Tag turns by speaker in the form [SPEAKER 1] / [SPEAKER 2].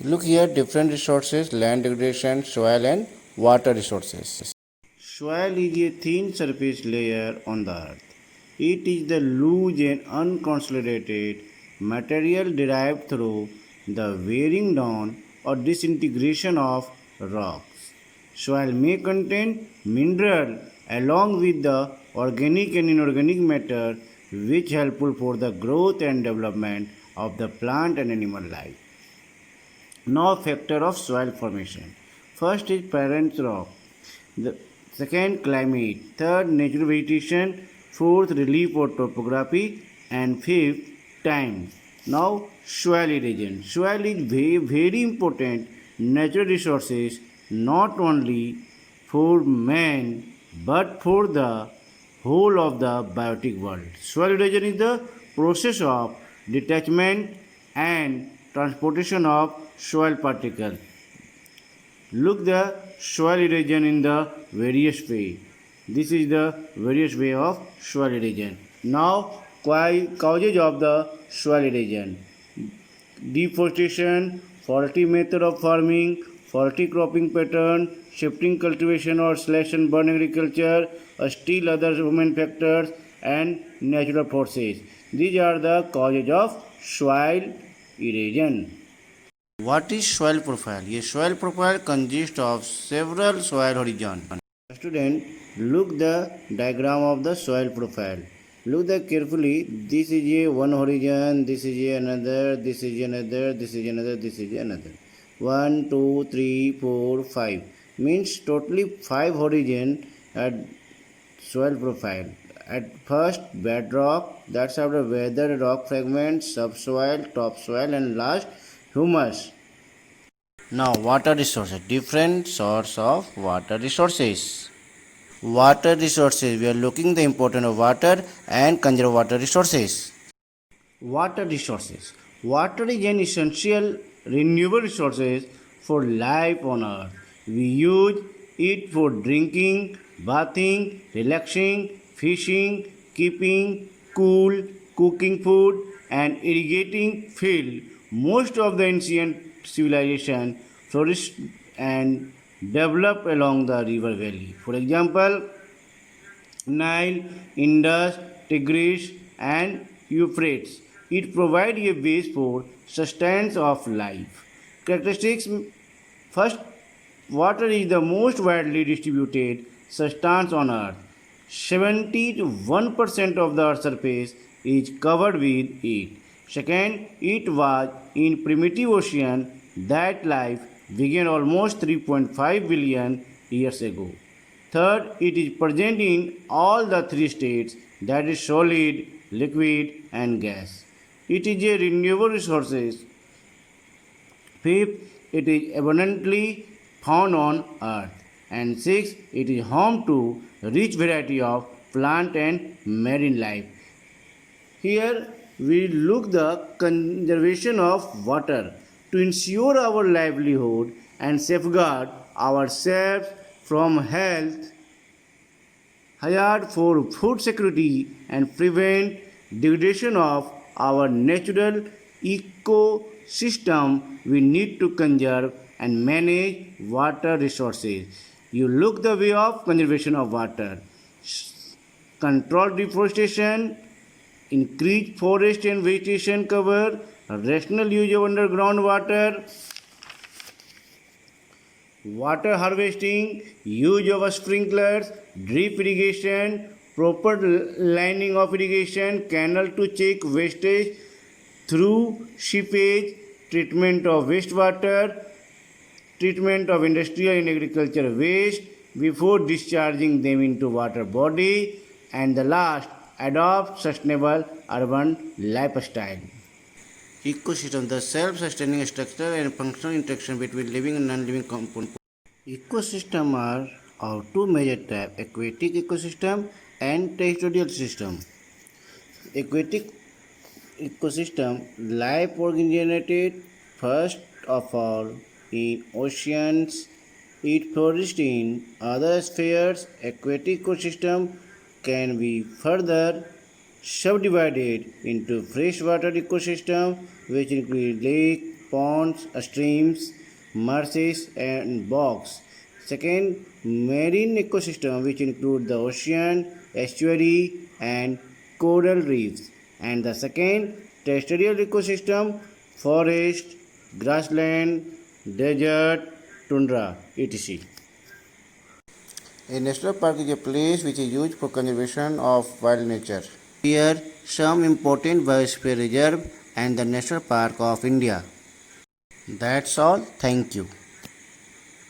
[SPEAKER 1] Look here, different resources: land degradation, soil and water resources. Soil is a thin surface layer on the earth. It is the loose and unconsolidated material derived through the wearing down or disintegration of rocks. Soil may contain mineral along with the organic and inorganic matter which helpful for the growth and development of the plant and animal life. Now factor of soil formation. First is parent rock. The second climate. Third natural vegetation. Fourth relief or topography. And fifth time. Now soil erosion. Soil is very important natural resources not only for man but for the whole of the biotic world. Soil erosion is the process of detachment and transportation of soil particles. Look the soil erosion in the various way. This is the various way of soil erosion. Now causes of the soil erosion: deforestation, faulty method of farming, faulty cropping pattern, shifting cultivation or slash and burn agriculture, still other human factors and natural forces. These are the causes of soil erosion. What is soil profile? A soil profile consists of several soil horizons. Student, look the diagram of the soil profile. Look the carefully. This is a one horizon. This is a another. This is another. This is another. This is another. 1, 2, 3, 4, 5. Means totally 5 horizon at soil profile. At first bedrock. That's after weathered rock fragments, subsoil, topsoil, and last humus. Now water resources. Different source of water resources. Water resources. We are looking the importance of water and conserve water resources. Water resources. Water is an essential renewable resources for life on earth. We use it for drinking, bathing, relaxing, fishing, keeping cool, cooking food, and irrigating field. Most of the ancient civilization flourished and developed along the river valley. For example, Nile, Indus, Tigris, and Euphrates. It provides a base for sustenance of life. Characteristics: first, water is the most widely distributed substance on earth. 71% of the earth's surface is covered with it. Second, it was in primitive ocean that life began almost 3.5 billion years ago. Third, it is present in all the three states, that is solid, liquid and gas. It is a renewable resource. Fifth, it is abundantly found on earth. And sixth, it is home to rich variety of plant and marine life. Here we look the conservation of water to ensure our livelihood and safeguard ourselves from health hazard for food security and prevent degradation of our natural ecosystem. We need to conserve and manage water resources. You look the way of conservation of water: control deforestation, increase forest and vegetation cover, rational use of underground water, water harvesting, use of sprinklers, drip irrigation, proper lining of irrigation, canal to check wastage through seepage, treatment of wastewater, treatment of industrial and agricultural waste before discharging them into water body, and the last, adopt sustainable urban lifestyle. Ecosystem: the self-sustaining structure and functional interaction between living and non-living components. Ecosystem are of two major types: aquatic ecosystem and terrestrial system. Aquatic ecosystem: life originated first of all in oceans. It flourished in other spheres. Aquatic ecosystem can be further subdivided into freshwater ecosystem, which include lake, ponds, streams, marshes, and bogs. Second, marine ecosystem, which include the ocean, estuary, and coral reefs. And the second, terrestrial ecosystem, forest, grassland, desert, tundra, etc. A national park is a place which is used for conservation of wild nature. Here, some important biosphere reserve and the National Park of India. That's all. Thank you.